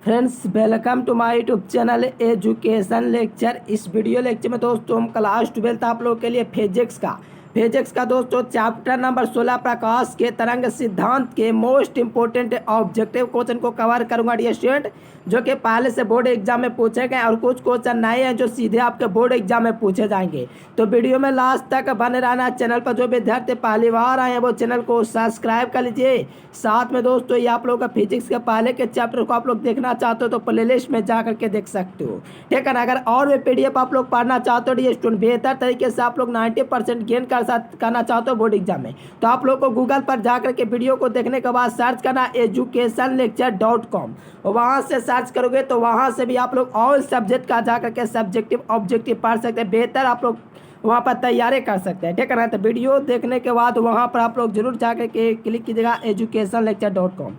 Friends, welcome to my YouTube channel education lecture. इस video lecture में दोस्तों हम क्लास 12 आप लोगों के लिए फिजिक्स का दोस्तों चैप्टर नंबर 16 प्रकाश के तरंग सिद्धांत के मोस्ट इंपोर्टेंट ऑब्जेक्टिव क्वेश्चन को कवर करूंगा डियर स्टूडेंट, जो कि पहले से बोर्ड एग्जाम में पूछे गए और कुछ क्वेश्चन नए हैं जो सीधे आपके बोर्ड एग्जाम में पूछे जाएंगे। तो वीडियो में लास्ट तक बने रहना। चैनल पर जो विद्यार्थी पहली बार आए हैं वो चैनल को सब्सक्राइब कर लीजिए। साथ में दोस्तों ये आप लोगों का फिजिक्स के पहले के चैप्टर को आप लोग देखना चाहते हो तो प्लेलिस्ट में जा करके देख सकते हो, ठीक है ना। अगर और भी पीडीएफ आप लोग पढ़ना चाहते हो डियर स्टूडेंट, बेहतर तरीके से आप लोग 90% गेन करना चाहते हो बोर्ड एग्जाम में, तो आप लोग को गूगल पर जा करके वीडियो को देखने के बाद सर्च करना educationlecture.com। वहाँ से सर्च करोगे तो वहाँ से भी आप लोग ऑल सब्जेक्ट का जा करके सब्जेक्टिव ऑब्जेक्टिव पढ़ सकते हैं, बेहतर आप लोग वहाँ पर तैयारी कर सकते हैं, ठीक है ना। तो वीडियो देखने के बाद वहाँ पर आप लोग जरूर जा करके क्लिक कीजिएगा educationlecture.com।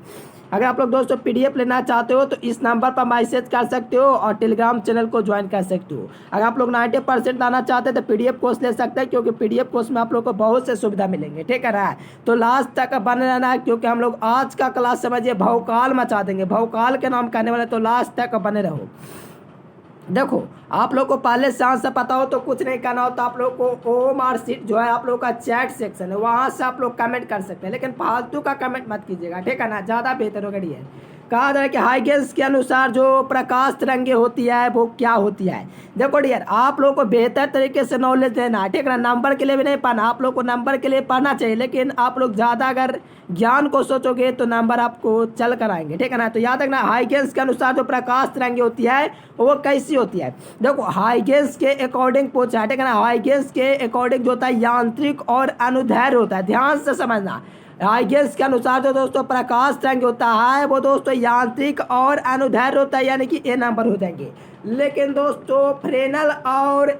अगर आप लोग दोस्तों पीडीएफ लेना चाहते हो तो इस नंबर पर मैसेज कर सकते हो और टेलीग्राम चैनल को ज्वाइन कर सकते हो। अगर आप लोग 90% लाना चाहते हैं तो पीडीएफ कोर्स ले सकते हैं, क्योंकि पीडीएफ कोर्स में आप लोग को बहुत से सुविधा मिलेंगे, ठीक है ना। तो लास्ट तक बने रहना है, क्योंकि हम लोग आज का क्लास समझिए भौकाल मचा देंगे, भौकाल के नाम करने वाले, तो लास्ट तक बने रहो। देखो आप लोग को पहले चांस से पता हो तो कुछ नहीं करना हो, तो आप लोग को ओएमआर शीट जो है आप लोग का चैट सेक्शन है, वहाँ से आप लोग कमेंट कर सकते हैं, लेकिन फालतू का कमेंट मत कीजिएगा, ठीक है ना, ज़्यादा बेहतर होगा। ये कहा जाए कि हाइगेंस के अनुसार जो प्रकाश तरंगे होती है वो क्या होती है। देखो डियर, आप लोग को बेहतर तरीके से नॉलेज देना है, ठीक है ना। नंबर के लिए भी नहीं पढ़ना, आप लोग को नंबर के लिए पढ़ना चाहिए, लेकिन आप लोग ज़्यादा अगर ज्ञान को सोचोगे तो नंबर आपको चल कर आएंगे, ठीक है ना। तो याद रखना, हाइगेंस के अनुसार जो प्रकाश तरंगे होती है वो कैसी होती है। देखो हाइगेंस के अकॉर्डिंग पूछा है, ठीक है ना। हाइगेंस के अकॉर्डिंग जो होता है यांत्रिक और अनुदैर्ध्य होता है, ध्यान से समझना। हाइगेंस के अनुसार जो दोस्तों प्रकाश तरंग होता है वो दोस्तों यांत्रिक और अनुदैर्ध्य होता है, यानी कि ए नंबर हो जाएंगे। लेकिन दोस्तों फ्रेनल और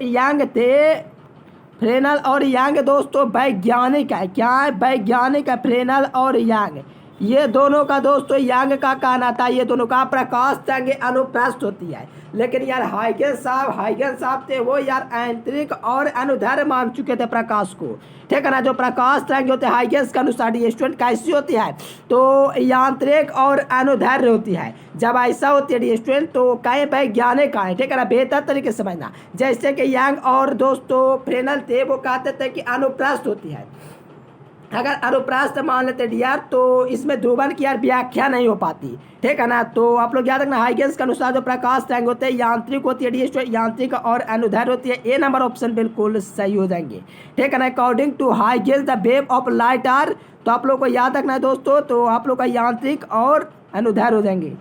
यंग दोस्तों वैज्ञानिक है, क्या है, वैज्ञानिक है। फ्रेनल और यंग ये दोनों का दोस्तों यंग का कहना था, ये दोनों का प्रकाश तरंगे अनुप्रस्थ होती है। लेकिन यार हाइगेंस साहब थे वो यार आंतरिक और अनुदैर्ध्य मान चुके थे प्रकाश को, ठीक है ना। जो प्रकाश तरंगे होते हैं हाइगेंस के अनुसार ये स्टूडेंट कैसी होती है, तो यांत्रिक और अनुदैर्ध्य होती है। जब ऐसा होती है स्टूडेंट तो कई वैज्ञानिक आए, ठीक है ना, बेहतर तरीके से समझना। जैसे कि यंग और दोस्तों फ्रेनल थे वो कहते थे कि अनुप्रस्थ होती है। अगर अनुप्रस्थ मान लेते डियर तो इसमें ध्रुवन की यार व्याख्या नहीं हो पाती, ठीक है ना। तो आप लोग याद रखना, हाइगेंस के अनुसार जो प्रकाश तरंग होते हैं यांत्रिक होती है डियर, यांत्रिक और अनुदैर्ध्य होती है। ए नंबर ऑप्शन बिल्कुल सही हो जाएंगे, ठीक है ना। According to Huygens the wave of light are, तो आप लोग को याद रखना है दोस्तों, तो आप लोग का यांत्रिक और अनुदैर्ध्य हो जाएंगे।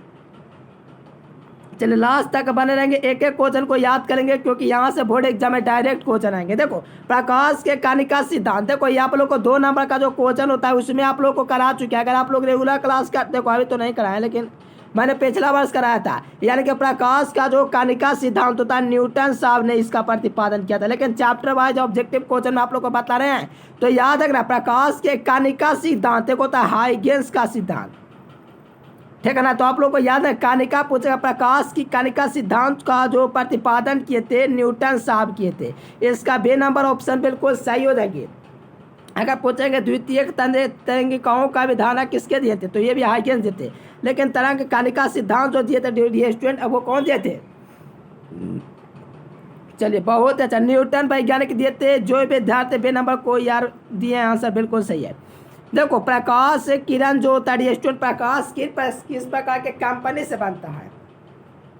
चलिए लास्ट तक बने रहेंगे, एक एक क्वेश्चन को याद करेंगे, क्योंकि यहाँ से बोर्ड एग्जाम में डायरेक्ट क्वेश्चन आएंगे। देखो प्रकाश के कणिका सिद्धांत, देखो ये आप लोग को 2 नंबर का जो क्वेश्चन होता है उसमें आप लोग को करा चुके हैं। अगर आप लोग रेगुलर क्लास का, देखो अभी तो नहीं कराया लेकिन मैंने पिछला वर्ष कराया था, यानी कि प्रकाश का जो कणिका सिद्धांत होता है न्यूटन साहब ने इसका प्रतिपादन किया था। लेकिन चैप्टर वाइज ऑब्जेक्टिव क्वेश्चन में आप लोग को बता रहे हैं, तो याद रखना प्रकाश के कणिका सिद्धांत होता है हाइगेंस का सिद्धांत, ठीक है ना। तो आप लोग को याद है कणिका पूछेगा, प्रकाश की कणिका सिद्धांत का जो प्रतिपादन किए थे न्यूटन साहब किए थे। इसका बे नंबर ऑप्शन बिल्कुल सही हो जाएगी। अगर पूछेंगे द्वितीयक तरंगिकाओं का विधान किसके दिए थे, तो ये भी हाइगेंस दिए थे। लेकिन तरंग कणिका सिद्धांत जो दिए थे स्टूडेंट, अब वो कौन दिए थे, चलिए बहुत अच्छा, न्यूटन वैज्ञानिक दिए थे। जो विद्यार्थी बे नंबर को यार दिए आंसर बिल्कुल सही है। देखो प्रकाश किरण जो होता है स्टूडेंट, प्रकाश किस प्रकार के कंपनी से बनता है।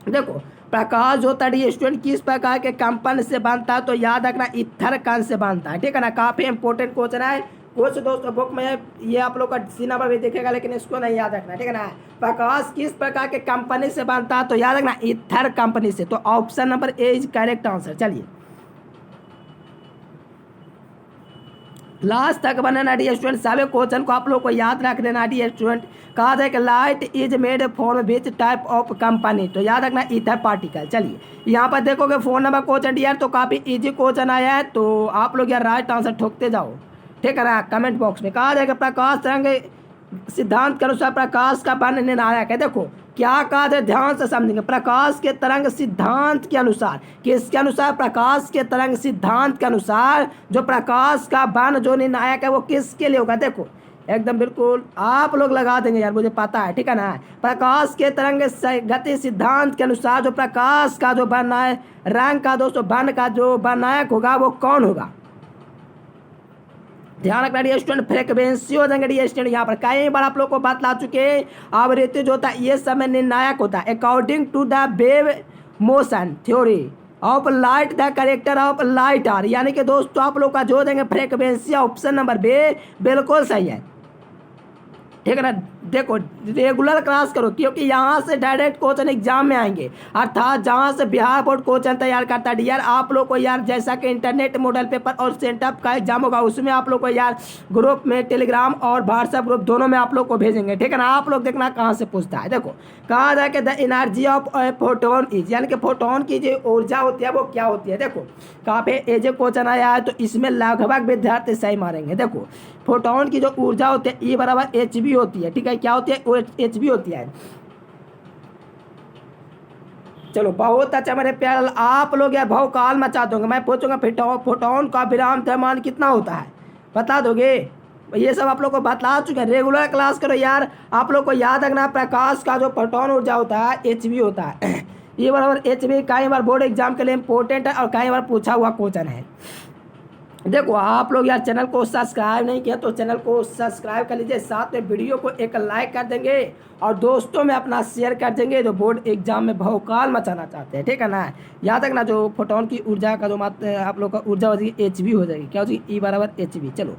देखो प्रकाश जो होता है स्टूडेंट किस प्रकार के कंपनी से बनता है, तो याद रखना ईथर कण से बनता है, ठीक है ना। काफ़ी इंपॉर्टेंट क्वेश्चन है, कुछ दोस्तों बुक में ये आप लोग का सी नंबर भी दिखेगा, लेकिन इसको नहीं याद रखना, ठीक है ना। प्रकाश किस प्रकार के कंपनी से बनता है, तो याद रखना ईथर कंपनी से। तो option number A is correct answer. चलिए लास्ट तक बनाना डी स्टूडेंट, सभी क्वेश्चन को आप लोग को याद रख देना डी स्टूडेंट। कहा जाए कि light is made from which type of company, तो याद रखना ईथर पार्टिकल। चलिए यहाँ पर देखोगे 4 नंबर क्वेश्चन डी तो काफ़ी इजी क्वेश्चन आया है, तो आप लोग यार राइट आंसर ठोकते जाओ, ठीक है ना। कमेंट बॉक्स में कहा जाएगा प्रकाश तरंग सिद्धांत के अनुसार प्रकाश का बन निर्णायक है। देखो क्या कहा जाए, ध्यान से समझेंगे। प्रकाश के तरंग सिद्धांत के अनुसार, किसके अनुसार, प्रकाश के तरंग सिद्धांत के अनुसार जो प्रकाश का बन जो निर्णायक है वो किसके लिए होगा। देखो एकदम बिल्कुल आप लोग लगा देंगे यार, मुझे पता है, ठीक है ना। प्रकाश के तरंग गति सिद्धांत के अनुसार जो प्रकाश का जो रंग का दोस्तों वर्ण का जो वर्णायक होगा वो कौन होगा? ध्यान रखना डियर स्टूडेंट, फ्रीक्वेंसी हो जाएंगे डियर स्टूडेंट। यहाँ पर कई बार आप लोग को बतला चुके हैं, आवृत्ति जो होता है ये समय निर्णायक होता है। According to the wave motion theory of light the character of light are, यानी कि दोस्तों आप लोग का जो देंगे फ्रीक्वेंसी ऑप्शन नंबर बी बिल्कुल सही है, ठीक है ना। देखो रेगुलर क्लास करो, क्योंकि यहाँ से डायरेक्ट क्वेश्चन एग्जाम में आएंगे, अर्थात जहाँ से बिहार बोर्ड क्वेश्चन तैयार करता है यार, आप लोग को यार जैसा कि इंटरनेट मॉडल पेपर और सेंटअप का एग्जाम होगा, उसमें आप लोग को यार ग्रुप में टेलीग्राम और व्हाट्सएप ग्रुप दोनों में आप लोग को भेजेंगे, ठीक है ना। आप लोग देखना कहाँ से पूछता है। देखो कहा जाए कि the energy of photon is, यानी कि फोटोन की जो ऊर्जा होती है वो क्या होती है। देखो कहाँ पे ये जो क्वेश्चन आया है, तो इसमें लगभग विद्यार्थी सही मारेंगे। देखो फोटोन की जो ऊर्जा होती है E बराबर hb होती है, ठीक है। क्या होती है? वो hb होती है। चलो बहुत अच्छा मेरे प्यारे, आप लोग यार भौकाल मचा दोगे। मैं पूछूंगा फोटोन का विराम द्रव्यमान कितना होता है, बता दोगे? ये सब आप लोग को बता चुके हैं, रेगुलर क्लास करो यार। आप लोग को याद रखना प्रकाश का जो फोटोन ऊर्जा होता है hb होता है। E बराबर hb कई बार बोर्ड एग्जाम के लिए इंपॉर्टेंट है और कई बार पूछा हुआ क्वेश्चन है। देखो आप लोग यार चैनल को सब्सक्राइब नहीं किया तो चैनल को सब्सक्राइब कर लीजिए, साथ में वीडियो को एक लाइक कर देंगे और दोस्तों में अपना शेयर कर देंगे जो बोर्ड एग्जाम में भौकाल मचाना चाहते हैं, ठीक है ना। याद रखना जो फोटोन की ऊर्जा का जो आप लोग का ऊर्जा हो जाएगी hb हो जाएगी। क्या हो जाएगी? E बराबर hb। चलो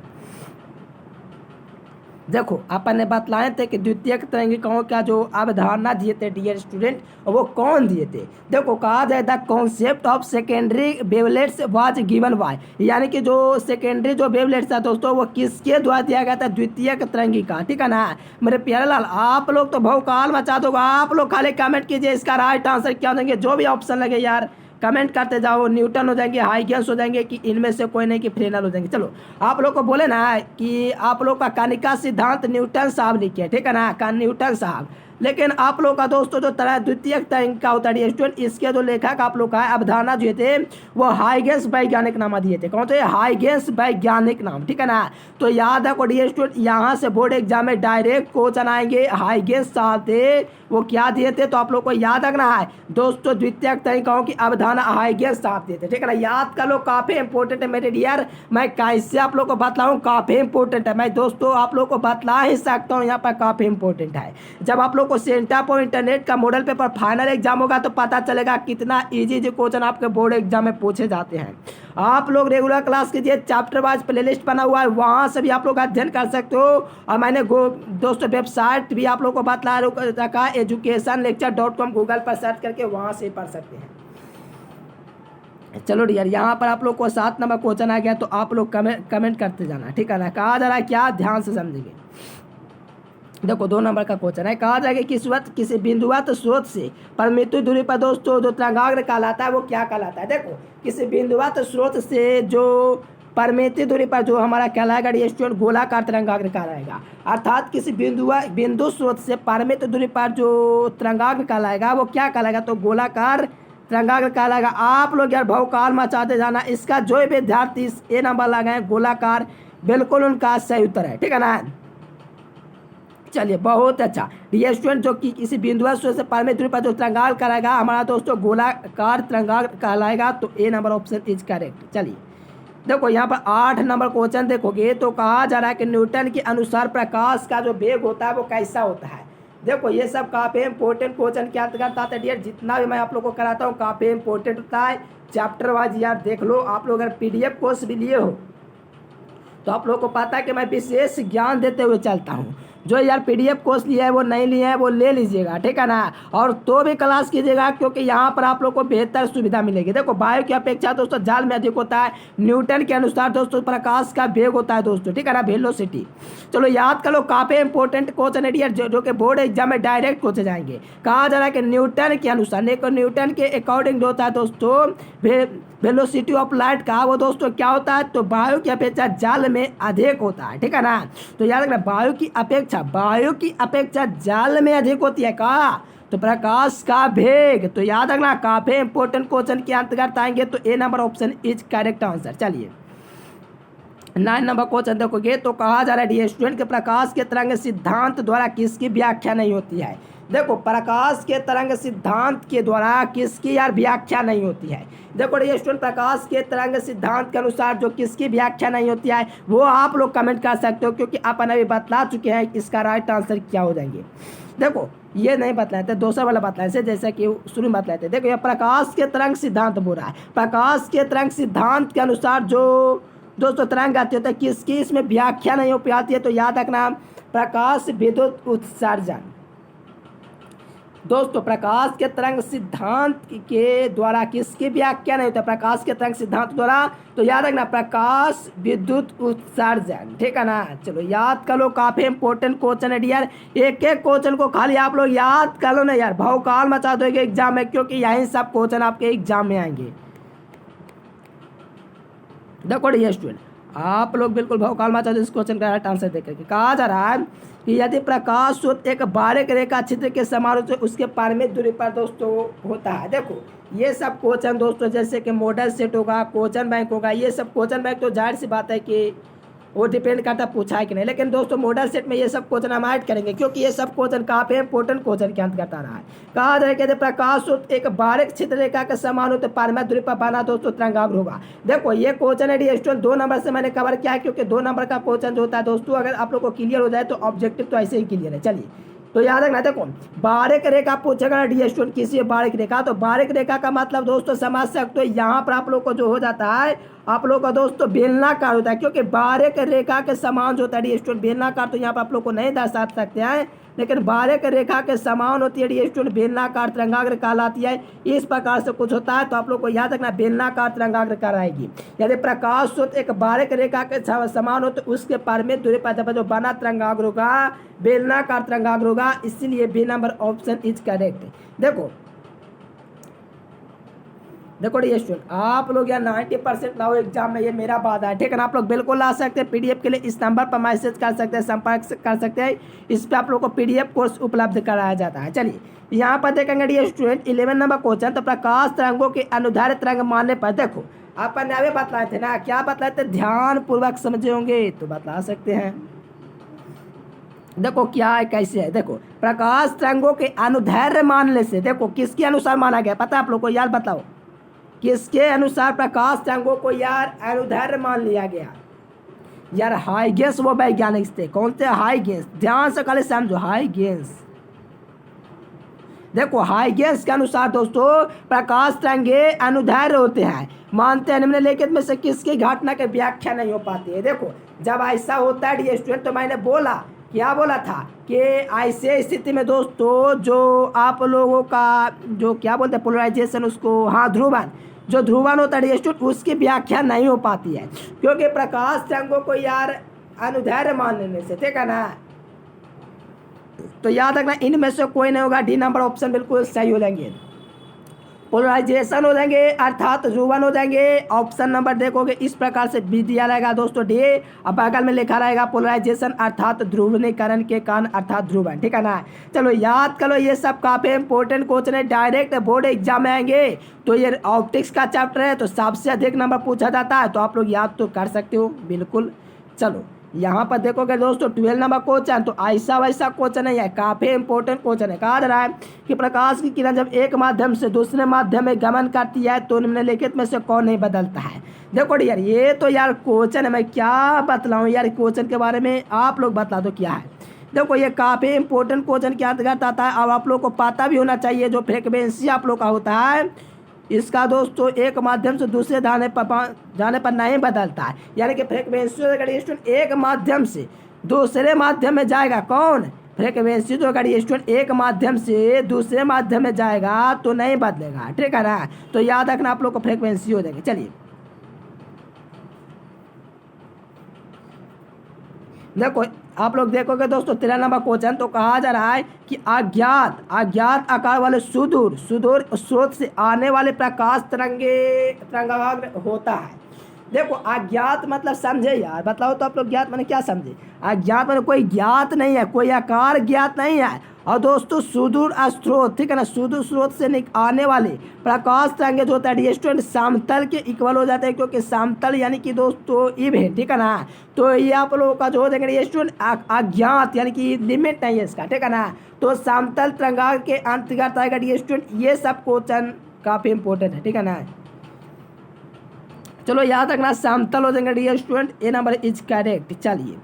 देखो अपन ने बतलाए थे कि द्वितीयक तरंगिकाओं का जो अवधारणा दिए थे डियर स्टूडेंट, वो कौन दिए थे? देखो कहा जाए the concept of secondary wavelets was given by, यानी कि जो सेकेंडरी जो वेवलेट्स था दोस्तों वो किसके द्वारा दिया गया था? द्वितीयक तरंगिका, ठीक है ना। मेरे प्यारे लाल आप लोग तो भौकाल मचा दोगे, आप लोग खाली कमेंट कीजिए इसका राइट आंसर क्या देंगे, जो भी ऑप्शन लगे यार कमेंट करते जाओ। न्यूटन हो जाएंगे, हाइगेंस हो जाएंगे, कि इनमें से कोई नहीं कि फ्रेनल हो जाएंगे। चलो आप लोग को बोले ना कि आप लोग का कणिका सिद्धांत न्यूटन साहब लिखे, ठीक है ना, न्यूटन साहब। लेकिन आप लोग का दोस्तों जो तरह द्वितीयक तरंगिका होता है स्टूडेंट, इसके जो लेखक आप लोग का अवधारणा दिए थे वो हाइगेंस वैज्ञानिक नाम दिए थे। कौन थे? हाइगेंस वैज्ञानिक नाम, ठीक है ना। तो याद रखो डियर स्टूडेंट, यहाँ से बोर्ड एग्जाम में डायरेक्ट क्वेश्चन आएंगे। हाइगेंस साहब थे, वो क्या दिए थे? तो आप लोग को याद रखना है दोस्तों, द्वितीयक तरंगिकाओं की अवधारणा हाइगेंस साहब दिए थे, ठीक है ना। याद कर लो, काफी इंपॉर्टेंट है मेरे डियर। मैं कैसे आप लोग को बतलाऊं, काफी इंपॉर्टेंट है। मैं दोस्तों आप लोग को बतला ही सकता हूँ, यहाँ पर काफी इंपॉर्टेंट है। जब आप लोग को सेंटअप और इंटरनेट का मॉडल पेपर फाइनल एग्जाम होगा तो पता चलेगा कितना इजी क्वेश्चन आपके बोर्ड एग्जाम में पूछे जाते हैं। आप लोग रेगुलर क्लास कीजिए, चैप्टर वाइज प्लेलिस्ट बना हुआ है, वहाँ से भी आप लोग अध्ययन कर सकते हो। और मैंने दोस्तों वेबसाइट भी आप लोग को बतला रखा है, educationlecture.com, गूगल पर सर्च करके वहाँ से पढ़ सकते हैं। चलो डियर यहाँ पर आप लोग को 7 नंबर क्वेश्चन आ गया, तो आप लोग कमेंट करते जाना, ठीक है ना। कहा जा रहा है क्या, ध्यान से समझेंगे। देखो 2 नंबर का क्वेश्चन है, कहा जाएगा कि इस वक्त किसी बिंदुवत स्रोत से परिमित दूरी पर दोस्तों जो तरंगाग्र कहलाता है वो क्या कहलाता है? देखो किसी बिंदुवत स्रोत से जो परिमित दूरी पर जो हमारा कहलाएगा ये स्टूडेंट गोलाकार तरंगाग्र कहलाएगा। अर्थात किसी बिंदु स्रोत से परिमित दूरी पर जो तरंगाग्र कहलाएगा वो क्या कहलाएगा? तो गोलाकार तरंगाग्र कहलाएगा। आप लोग यार भौकाल मचाते जाना, इसका जो विद्यार्थी ए नंबर लगाए गोलाकार, बिल्कुल उनका सही उत्तर है, ठीक है ना। चलिए बहुत अच्छा डियर स्टूडेंट, जो कि किसी बिंदु से परिमित दूरी पर जो तरंगाग्र कहलाएगा हमारा दोस्तों गोलाकार तरंगाग्र कहलाएगा, तो A number option is correct. चलिए देखो यहाँ पर 8 नंबर क्वेश्चन देखोगे तो कहा जा रहा है कि न्यूटन के अनुसार प्रकाश का जो वेग होता है वो कैसा होता है। देखो ये सब काफ़ी इंपॉर्टेंट क्वेश्चन के अंतर्गत आता है डियर, जितना भी मैं आप लोग को कराता हूँ काफ़ी इंपॉर्टेंट होता है। चैप्टर वाइज यार देख लो, आप लोग अगर PDF कोर्स भी लिए हो तो आप लोग को पता है कि मैं विशेष ज्ञान देते हुए चलता हूँ। जो यार PDF कोर्स लिया है वो नहीं लिया है वो ले लीजिएगा, ठीक है ना। और तो भी क्लास कीजिएगा, क्योंकि यहाँ पर आप लोग को बेहतर सुविधा मिलेगी। देखो वायु की अपेक्षा दोस्तों जल में अधिक होता है, न्यूटन के अनुसार दोस्तों प्रकाश का वेग होता है दोस्तों, ठीक है ना, वेलोसिटी। चलो याद कर लो, काफ़ी इंपॉर्टेंट क्वेश्चन है डियर, जो कि बोर्ड एग्जाम में डायरेक्ट पूछे जाएंगे। कहा जा रहा है कि न्यूटन के अनुसार, न्यूटन के अकॉर्डिंग जो होता है दोस्तों वेलोसिटी ऑफ लाइट का वो दोस्तों क्या होता है? तो वायु की अपेक्षा जल में अधिक होता है, ठीक है ना। तो याद रखना वायु की अपेक्षा जल में अधिक होती है का, तो प्रकाश का वेग। तो याद रखना काफी इंपॉर्टेंट क्वेश्चन के अंतर्गत आएंगे, तो A number option is correct answer. चलिए 9 नंबर क्वेश्चन देखोगे तो कहा जा रहा है डियर स्टूडेंट के प्रकाश के तरंग सिद्धांत द्वारा किसकी व्याख्या नहीं होती है। देखो प्रकाश के तरंग सिद्धांत के द्वारा किसकी यार व्याख्या नहीं होती है। देखो डियर स्टूडेंट प्रकाश के तरंग सिद्धांत के अनुसार जो किसकी व्याख्या नहीं होती है वो आप लोग कमेंट कर सकते हो, क्योंकि अपन अभी बतला चुके हैं इसका राइट आंसर क्या हो जाएंगे। देखो ये नहीं बतलाए थे, दूसरा वाला बतलाए थे जैसा कि शुरू में बतलाए थे। देखो ये प्रकाश के तरंग सिद्धांत बोल रहा है, प्रकाश के तरंग सिद्धांत के अनुसार जो दोस्तों तरंग आती होता है किसकी इसमें व्याख्या नहीं हो पाती है, तो याद रखना प्रकाश विद्युत उत्सर्जन। दोस्तों प्रकाश के तरंग सिद्धांत के द्वारा किसकी व्याख्या नहीं होता, प्रकाश के तरंग सिद्धांत द्वारा, तो याद रखना प्रकाश विद्युत उत्सर्जन, ठीक है ना। चलो याद कर लो, काफी इंपॉर्टेंट क्वेश्चन है डियर, एक एक क्वेश्चन को खाली आप लोग याद कर लो ना यार, भौकाल मचा दोगे एग्जाम में, क्योंकि यही सब क्वेश्चन आपके एग्जाम में आएंगे। देखो डियर स्टूडेंट आप लोग बिल्कुल भौकाल मचा दो इस क्वेश्चन का राइट आंसर देख करके। कहा जा रहा है कि यदि प्रकाश स्रोत एक बारीक रेखा चित्र के समान से उसके परिमित दूरी पर दोस्तों होता है। देखो ये सब क्वेश्चन दोस्तों जैसे कि मॉडल सेट होगा, क्वेश्चन बैंक होगा, ये सब क्वेश्चन बैंक तो जाहिर सी बात है कि वो डिपेंड करता पूछा है कि नहीं, लेकिन दोस्तों मॉडल सेट में ये सब क्वेश्चन हम ऐड करेंगे, क्योंकि ये सब क्वेश्चन काफी इंपॉर्टेंट क्वेश्चन के अंतर्गत आ रहा है। कहा जाए कि प्रकाश स्रोत एक बारीक छिद्र रेखा के समान हो तो परिमित दूरी पर बना दोस्तों तरंगाग्र होगा। देखो ये क्वेश्चन है स्टूडेंट 2 नंबर से मैंने कवर किया है, क्योंकि 2 नंबर का क्वेश्चन जो होता है दोस्तों अगर आप लोग को क्लियर हो जाए तो ऑब्जेक्टिव तो ऐसे ही क्लियर है। चलिए तो याद रखना, देखो बारीक रेखा पूछेगा डी स्टूडेंट किसी बारीक रेखा, तो बारीक रेखा का मतलब दोस्तों समझ सकते हो यहाँ पर आप लोग को जो हो जाता है आप लोग का दोस्तों बेलनाकार होता है, क्योंकि बारीक रेखा के समान जो होता है डी स्टूडेंट बेलनाकार तो यहाँ पर आप लोग को नहीं दर्शा सकते हैं, लेकिन बारीक रेखा के समान होती है डी स्टूडेंट बेलनाकार तरंगाग्र कहलाती है। इस प्रकार से कुछ होता है तो आप लोग को याद रखना बेलनाकार तरंगाग्र कहलाएगी। यदि प्रकाश स्रोत एक बारीक रेखा के समान हो तो उसके परिमित दूरी पर जब जो बना तरंगाग्र होगा बेलनाकार तरंगाग्र होगा, इसीलिए B number option is correct. देखो डी स्टूडेंट आप लोग यार 90% लाओ एग्जाम में, ये मेरा वादा है, ठीक है ना। आप लोग बिल्कुल ला सकते हैं, पीडीएफ के लिए इस नंबर पर मैसेज कर सकते हैं, संपर्क कर सकते हैं, इस पर आप लोग को पीडीएफ कोर्स उपलब्ध कराया जाता है। चलिए यहाँ पर देखेंगे डी स्टूडेंट 11 नंबर क्वेश्चन, तो प्रकाश तरंगों के अनुदैर्ध्य तरंग मानने पर देखो अपन अभी बतलाए थे ना, क्या बतलाए थे, ध्यान पूर्वक समझे होंगे तो बता सकते हैं। देखो क्या है कैसे है, देखो प्रकाश तरंगों के अनुदैर्ध्य मानने से देखो किसके अनुसार माना गया पता है आप लोग को, यार बताओ किसके अनुसार प्रकाश तरंगों को यार अनुदैर्ध्य मान लिया गया। यार हाइगेंस वो वैज्ञानिक थे, कौन थे, हाइगेंस, ध्यान से खाली समझो हाइगेंस। देखो हाइगेंस के अनुसार दोस्तों प्रकाश तरंगे अनुदैर्ध्य होते हैं, मानते हैं निम्नलिखित में से किसकी घटना की व्याख्या नहीं हो पाती है। देखो जब ऐसा होता है डी स्टूडेंट तो मैंने बोला क्या बोला था कि ऐसे स्थिति में दोस्तों जो आप लोगों का जो क्या बोलते हैं पोलराइजेशन उसको, हाँ ध्रुवन, जो ध्रुवन होता है स्टूडेंट उसकी व्याख्या नहीं हो पाती है, क्योंकि प्रकाश तरंगों को यार अनुदैर्ध्य मान लेने से, ठीक है ना। तो याद रखना इनमें से कोई नहीं होगा, डी नंबर ऑप्शन बिल्कुल सही हो जाएंगे, पोलराइजेशन हो जाएंगे अर्थात ध्रुवन हो जाएंगे। ऑप्शन नंबर देखोगे इस प्रकार से भी दिया रहेगा दोस्तों डी, अब बगल में लिखा रहेगा पोलराइजेशन अर्थात ध्रुवनीकरण के कारण अर्थात ध्रुवन, ठीक है ना। चलो याद करो ये सब काफी इंपॉर्टेंट क्वेश्चन है, डायरेक्ट बोर्ड एग्जाम में आएंगे। तो ये ऑप्टिक्स का चैप्टर है तो सबसे अधिक नंबर पूछा जाता है, तो आप लोग याद तो कर सकते हो बिल्कुल। चलो यहाँ पर देखोगे दोस्तों 12 नंबर क्वेश्चन, तो ऐसा वैसा क्वेश्चन नहीं है, काफी इंपॉर्टेंट क्वेश्चन है। कहा जा रहा है कि प्रकाश की किरण जब एक माध्यम से दूसरे माध्यम में गमन करती है तो निम्नलिखित में से कौन नहीं बदलता है। देखो यार ये तो यार क्वेश्चन है, मैं क्या बतलाऊँ यार क्वेश्चन के बारे में, आप लोग बता दो क्या है। देखो ये काफी इंपॉर्टेंट क्वेश्चन के अंतर्गत आता है, अब आप लोग को पता भी होना चाहिए जो फ्रीक्वेंसी आप लोग का होता है इसका दोस्तों एक माध्यम से दूसरे जाने पर नहीं बदलता है, यानी कि फ्रीक्वेंसी स्टूडेंट एक माध्यम से दूसरे माध्यम में जाएगा, कौन, फ्रीक्वेंसी जो गाड़ी स्टूडेंट एक माध्यम से दूसरे माध्यम में जाएगा तो नहीं बदलेगा, ठीक है ना। तो याद रखना आप लोग को फ्रीक्वेंसी हो जाएगी। चलिए देखो आप लोग देखोगे दोस्तों 13 नंबर क्वेश्चन, तो कहा जा रहा है कि अज्ञात आकार वाले सुदूर स्रोत से आने वाले प्रकाश तरंगाग्र होता है। देखो अज्ञात मतलब समझे यार, बताओ तो आप लोग ज्ञात माने क्या समझे। अज्ञात माने कोई ज्ञात नहीं है, कोई आकार ज्ञात नहीं है। और दोस्तों सुदूर स्रोत, ठीक है ना, सुदूर स्रोत से आने वाले प्रकाश तरंगे जो होता है स्टूडेंट समतल के इक्वल हो जाते हैं, क्योंकि समतल यानी कि दोस्तों इव है, ठीक है ना। तो ये आप लोगों का जो हो जाएंगे स्टूडेंट अज्ञात यानी कि लिमिट नहीं है इसका, ठीक है ना। तो समतल तरंगांक के अंतर्गत आएगा स्टूडेंट, ये सब क्वेश्चन काफ़ी इंपॉर्टेंट है, ठीक है ना। चलो याद रखना समतल हो जाएंगे dear student, A number is correct. चलिए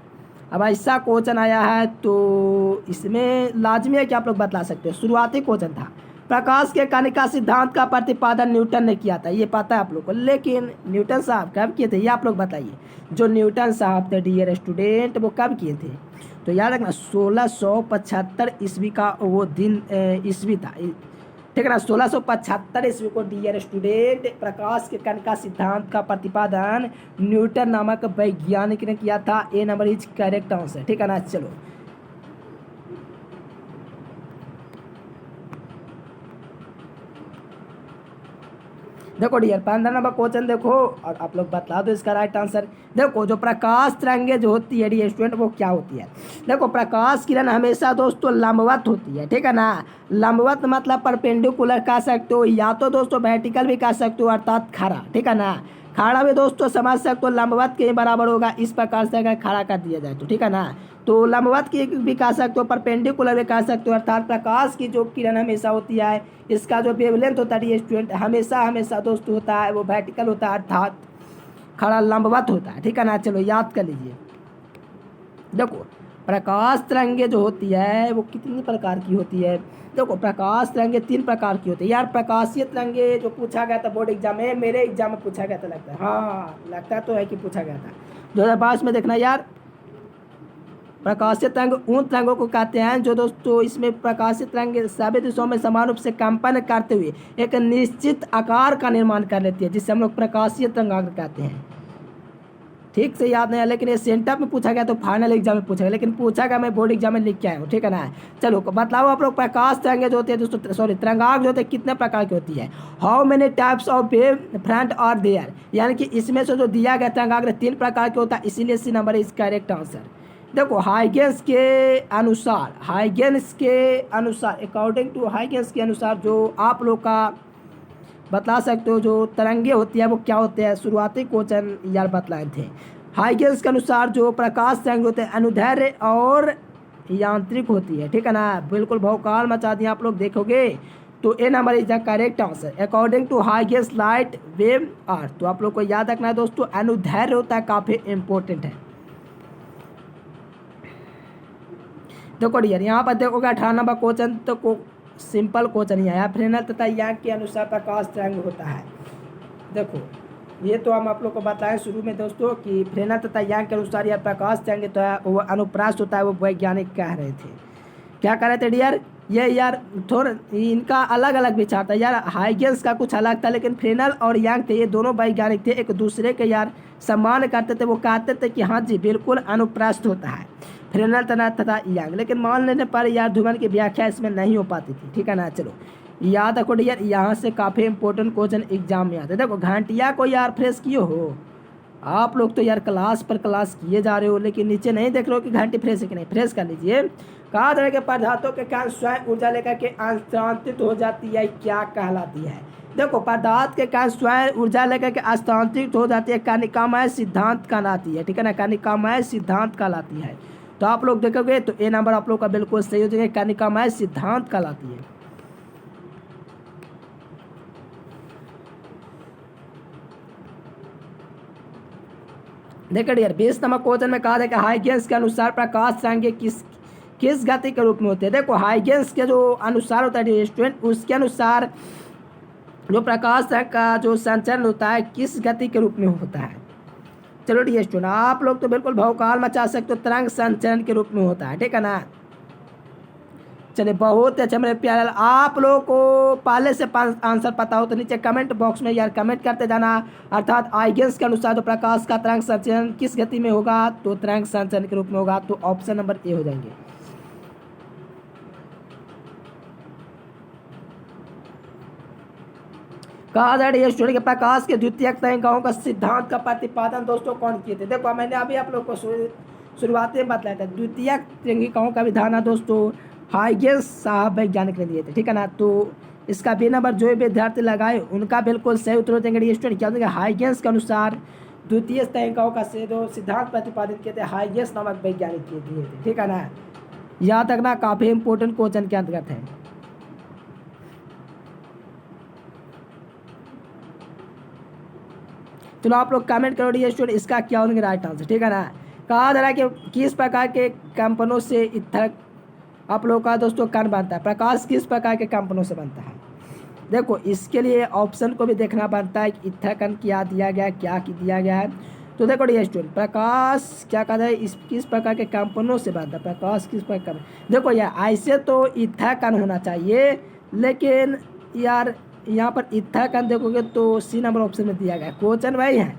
अब ऐसा क्वेश्चन आया है तो इसमें लाजमी है कि आप लोग बता सकते हो। शुरुआती क्वेश्चन था प्रकाश के कणिका सिद्धांत का प्रतिपादन न्यूटन ने किया था, ये पता है आप लोग को, लेकिन न्यूटन साहब कब किए थे ये आप लोग बताइए। जो न्यूटन साहब थे डियर स्टूडेंट वो कब किए थे, तो याद रखना 1675 ईस्वी का वो दिन ईस्वी था, ठीक है ना। 1675 ईस्वी को डियर स्टूडेंट प्रकाश के कण का सिद्धांत का प्रतिपादन न्यूटन नामक वैज्ञानिक ने किया था। ए नंबर इज करेक्ट आंसर, ठीक है ना। चलो देखो डियर 15 नंबर क्वेश्चन देखो और आप लोग बता दो इसका राइट आंसर। देखो जो प्रकाश तरंगे जो होती है डियर स्टूडेंट वो क्या होती है। देखो प्रकाश किरण हमेशा दोस्तों लंबवत होती है, ठीक है ना। लंबवत मतलब परपेंडिकुलर कह सकते हो, या तो दोस्तों वर्टिकल भी कह सकते हो अर्थात खड़ा, ठीक है ना। खड़ा भी दोस्तों समझ सकते हो लंबवत के बराबर होगा, इस प्रकार से अगर खड़ा कर दिया जाए तो, ठीक है ना। तो लंबवत की भी कह सकते हो, परपेंडिकुलर भी कह सकते हो, अर्थात प्रकाश की जो किरण हमेशा होती है इसका जो वेवलेंथ होता है स्टूडेंट हमेशा हमेशा दोस्तों होता है वो वर्टिकल होता है, अर्थात खड़ा लंबवत होता है, ठीक है ना। चलो याद कर लीजिए। देखो प्रकाश तरंगे जो होती है वो कितनी प्रकार की होती है। देखो प्रकाश तरंगे 3 प्रकार की होती है यार। प्रकाशीय तरंगे जो पूछा गया था बोर्ड एग्जाम में, मेरे एग्जाम में पूछा गया था लगता है, हाँ लगता तो है कि पूछा गया था 2022 में। देखना यार प्रकाशीय तरंग उन तरंगों को कहते हैं जो दोस्तों इसमें प्रकाशीय तरंग सभी दिशाओं में समान रूप से कंपन करते हुए एक निश्चित आकार का निर्माण कर लेती है, जिससे हम लोग प्रकाशीय तरंगांक कहते हैं। ठीक से याद नहीं है लेकिन ये सेंटर में पूछा गया तो फाइनल एग्जाम में पूछा गया, लेकिन पूछा गया मैं बोर्ड एग्जाम में लिख के आया हूँ, ठीक है ना। चलो बताओ आप लोग प्रकाश तरंगे जो होती है दोस्तों, सॉरी तरंगांक जो होते हैं कितने प्रकार की होती है। How many types of wave front और देयर, यानी कि इसमें से जो दिया गया तरंगांक 3 प्रकार के होता है, इसीलिए C number is correct answer. देखो हाइगेंस के अनुसार, हाइगेंस के अनुसार अकॉर्डिंग टू हाइगेंस के अनुसार जो आप लोग का बता सकते हो जो तरंगे होती है वो क्या होते हैं। शुरुआती क्वेश्चन यार बतलाए थे। हाइगेंस के अनुसार जो प्रकाश तरंग होते हैं अनुदैर्ध्य और यांत्रिक होती है, ठीक है ना। बिल्कुल भौकाल मचा दिया आप लोग देखोगे तो A number is the correct answer according to Huygens light wave are. तो आप लोग को याद रखना है दोस्तों अनुदैर्ध्य होता है, काफ़ी इंपॉर्टेंट है। देखो डियर यहाँ पर देखोगे 18 नंबर क्वेश्चन तो को सिंपल क्वेश्चन ही आया। फ्रेनेल तथा यांग के अनुसार प्रकाश तरंग होता है। देखो ये तो हम आप लोग को बताएं शुरू में दोस्तों कि फ्रेनेल तथा यांग के अनुसार यह प्रकाश तरंग तो है वो अनुप्रास होता है, वो वैज्ञानिक कह रहे थे। क्या कह रहे थे डियर, ये यार थोड़ा इनका अलग अलग विचार था यार। हाइगेंस का कुछ अलग था, लेकिन फ्रेनेल और यांग थे ये दोनों वैज्ञानिक थे, एक दूसरे के यार सम्मान करते थे। वो कहते थे कि हाँ जी बिल्कुल अनुप्रास्त होता है फ्रेनेल तथा यांग, लेकिन मान लेने पर यार ध्रुवन की व्याख्या इसमें नहीं हो पाती थी, ठीक है ना। चलो याद रखो यार यहाँ से काफ़ी इंपॉर्टेंट क्वेश्चन एग्जाम में आते हैं। देखो घंटिया को यार फ्रेश किए हो आप लोग तो यार क्लास पर क्लास किए जा रहे हो, लेकिन नीचे नहीं देख रहे हो कि घंटी फ्रेश है कि नहीं। फ्रेश कर लीजिए। कहा जा रहा है कि पदार्थों के कारण स्वयं ऊर्जा लेकर के स्थानांतरित हो जाती है, क्या कहलाती है। देखो पदार्थ के कारण स्वयं ऊर्जा लेकर के स्थानांतरित हो जाती है, कनिकामय सिद्धांत कहलाती है, ठीक है ना। कनिकामय सिद्धांत कहलाती है। तो आप लोग देखोगे तो ए नंबर आप लोग का बिल्कुल सही हो जाएगा, कनिकामय सिद्धांत कहलाती है। देखिए डियर 20 नंबर क्वेश्चन में कहा है कि हाइगेंस के अनुसार प्रकाश तरंगे किस गति के रूप में होते हैं। देखो हाइगेंस के जो अनुसार होता है स्टूडेंट उसके अनुसार जो प्रकाश तरंग का जो संचरण होता है किस गति के रूप में होता है। चलो डियर स्टूडेंट आप लोग तो बिल्कुल भौकाल मचा सकते हो, तरंग संचरण के रूप में होता है, ठीक है ना। चलिए बहुत अच्छा मेरे प्यारे, आप लोगों को पहले से आंसर पता हो तो नीचे कमेंट बॉक्स में यार कमेंट करते जाना। अर्थात हाइगेंस के अनुसार जो प्रकाश का तरंग संचरण किस गति में होगा तो तरंग संचरण के रूप में होगा, तो ऑप्शन नंबर ए हो जाएंगे। कहा जा रहा है स्टूडेंट के प्रकाश के द्वितीयक तरीकाओं का सिद्धांत का प्रतिपादन दोस्तों कौन किए थे। देखो मैंने अभी आप लोग को शुरुआत में बतलाया था, द्वितीयक तरीकाओं का विधान दोस्तों हाइगेंस साहब वैज्ञानिक ने दिए थे, ठीक है ना। तो इसका बी नंबर जो विद्यार्थी लगाए उनका बिल्कुल सही उत्तर हो जाएंगे स्टूडेंट। क्या होगा, हाइगेंस के अनुसार द्वितीय तरीकाओं का सिद्धांत प्रतिपादित किए थे हाइगेंस नामक वैज्ञानिक किए दिए थे, ठीक है ना। याद रखना काफी इंपोर्टेंट क्वेश्चन के अंतर्गत है। चलो आप लोग कमेंट करो डी स्टूडेंट इसका क्या होंगे राइट आंसर, ठीक है ना। कहा जा रहा है कि किस प्रकार के कंपनों से ईथर आप लोग का दोस्तों कण बनता है, प्रकाश किस प्रकार के कंपनों से बनता है। देखो इसके लिए ऑप्शन को भी देखना बनता है कि ईथर कण क्या दिया गया है, क्या दिया गया है। तो देखो डी स्टूडेंट प्रकाश क्या कहता है, इस किस प्रकार के कंपनों से बनता है, प्रकाश किस प्रकार। देखो यार ऐसे तो ईथर कण होना चाहिए, लेकिन यार यहाँ पर ईथर कण देखोगे तो सी नंबर ऑप्शन में दिया गया है, क्वेश्चन वही है।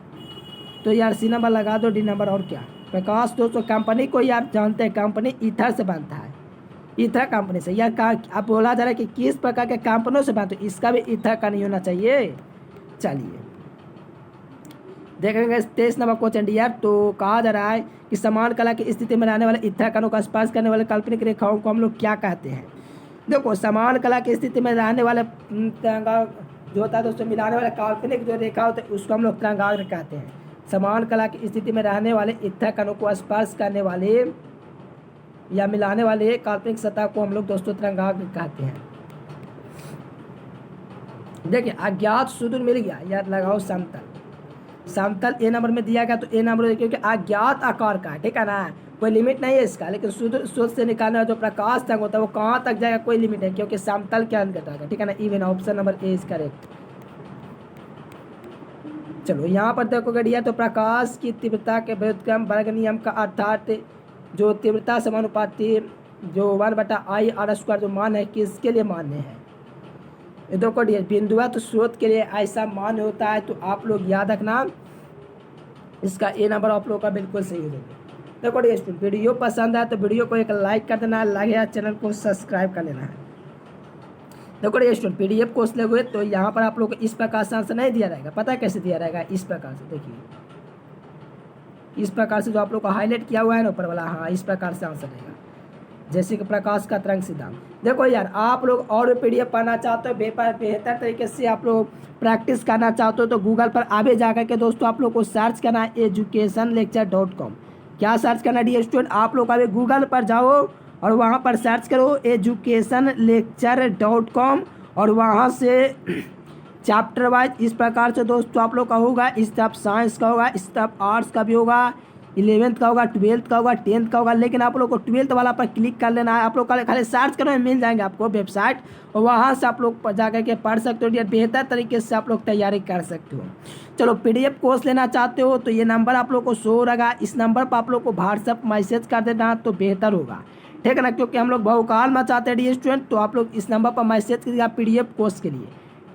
तो यार सी नंबर लगा दो, डी नंबर और क्या। प्रकाश दोस्तों कंपनी को यार जानते हैं, कंपनी ईथर से बनता है, ईथर कंपनी से। यार अब बोला जा रहा है कि किस प्रकार के कंपनों से बनता है, इसका भी ईथर का नहीं होना चाहिए। चलिए देखेंगे 23 नंबर क्वेश्चन यार। तो कहा जा रहा है कि समान कला की स्थिति में रहने वाले ईथर कणों का स्पर्श करने वाले काल्पनिक रेखाओं को हम लोग क्या कहते हैं। देखो समान कला की स्थिति में रहने वाले तरंगा जो होता है दोस्तों, मिलाने वाले काल्पनिक जो रेखा होते हैं उसको हम लोग तरंगाग्र कहते हैं। समान कला की स्थिति में रहने वाले ईथर कणों को स्पर्श करने वाले या मिलाने वाले काल्पनिक सतह को हम लोग दोस्तों तरंगाग्र कहते हैं। देखिए अज्ञात सुदूर मिल गया यार, लगाओ समतल। समतल ए नंबर में दिया गया तो ए नंबर क्योंकि अज्ञात आकार का है, ठीक है ना, कोई लिमिट नहीं है इसका। लेकिन सूत्र से निकालने वाला जो प्रकाश तंग होता है वो कहाँ तक जाएगा, कोई लिमिट है, क्योंकि समतल के अंतर्गत आएगा, ठीक है ना। Even option number A is correct. चलो यहाँ पर देखोगे डियर तो प्रकाश की तीव्रता के व्युत्क्रम वर्ग नियम का अर्थात जो तीव्रता समानुपाती जो 1/I/r² जो मान है किसके लिए मान्य है। ये देखो डियर बिंदुवत स्रोत के लिए ऐसा मान्य होता है। तो आप लोग याद रखना इसका ए नंबर आप लोग का बिल्कुल सही हो जाएगा। देखो डियर स्टूडेंट वीडियो पसंद आए तो वीडियो को एक लाइक कर देना है, लगे चैनल को सब्सक्राइब कर लेना है। देखो डियर स्टूडेंट PDF कोर्स लगे हुए तो यहाँ पर आप लोग को इस प्रकार से आंसर नहीं दिया रहेगा। पता है कैसे दिया रहेगा, इस प्रकार से देखिए, इस प्रकार से जो आप लोग को हाईलाइट किया हुआ है ना ऊपर वाला, हाँ इस प्रकार से आंसर रहेगा, जैसे कि प्रकाश का तरंग सिद्धांत। देखो यार आप लोग और PDF पढ़ना चाहते हो, बेहतर तरीके से आप लोग प्रैक्टिस करना चाहते हो तो गूगल पर आगे जा करके दोस्तों आप लोग को सर्च करना है educationlecture.com। क्या सर्च करना डियर स्टूडेंट, आप लोग अभी गूगल पर जाओ और वहाँ पर सर्च करो educationlecture.com और वहाँ से चैप्टर वाइज इस प्रकार से दोस्तों आप लोग का होगा। इस तरफ साइंस का होगा, इस तरफ आर्ट्स का भी होगा, 11th का होगा, 12th का होगा, 10th का होगा। लेकिन आप लोग को 12th वाला पर क्लिक कर लेना है। आप लोग खाली सर्च करो, मिल जाएंगे आपको वेबसाइट और वहाँ से आप लोग जा कर के पढ़ सकते हो या बेहतर तरीके से आप लोग तैयारी कर सकते हो। चलो PDF कोर्स लेना चाहते हो तो ये नंबर आप लोग को शो रहेगा, इस नंबर पर आप लोग को व्हाट्सएप मैसेज कर देना तो बेहतर होगा, ठीक है ना, क्योंकि हम लोग बहुकाल मचाते हैं डियर स्टूडेंट। तो आप लोग इस नंबर पर मैसेज कीजिएगा PDF कोर्स के लिए,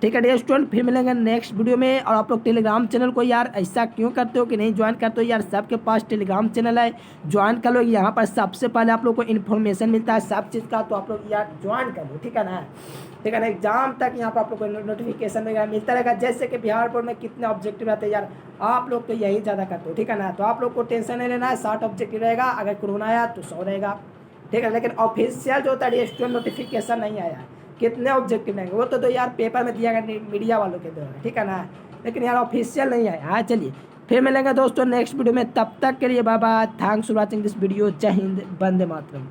ठीक है डियर स्टूडेंट। फिर मिलेंगे नेक्स्ट वीडियो में। और आप लोग टेलीग्राम चैनल को यार ऐसा क्यों करते हो कि नहीं ज्वाइन करते हो यार, सबके पास टेलीग्राम चैनल है, ज्वाइन कर लो। यहाँ पर सबसे पहले आप लोग को इन्फॉर्मेशन मिलता है सब चीज़ का, तो आप लोग यार ज्वाइन कर लो, ठीक है ना, ठीक है ना। एग्जाम तक यहाँ पर आप लोग को नोटिफिकेशन वगैरह मिलता रहेगा। जैसे कि बिहार बोर्ड में कितने ऑब्जेक्टिव रहते हैं यार, आप लोग तो यही ज़्यादा करते हो, ठीक है ना। तो आप लोग को टेंशन नहीं लेना है, 60 ऑब्जेक्टिव रहेगा, अगर कोरोना आया तो 100 रहेगा, ठीक है। लेकिन ऑफिशियल जो होता है स्टूडेंट नोटिफिकेशन नहीं आया कितने ऑब्जेक्टिव रहेंगे, वो तो यार पेपर में दिया गया मीडिया वालों के द्वारा, ठीक है ना, लेकिन यार ऑफिशियल नहीं आया। हाँ चलिए फिर मिलेंगे दोस्तों नेक्स्ट वीडियो में, तब तक के लिए bye bye, thanks for watching this video. जय हिंद, वंदे मातरम।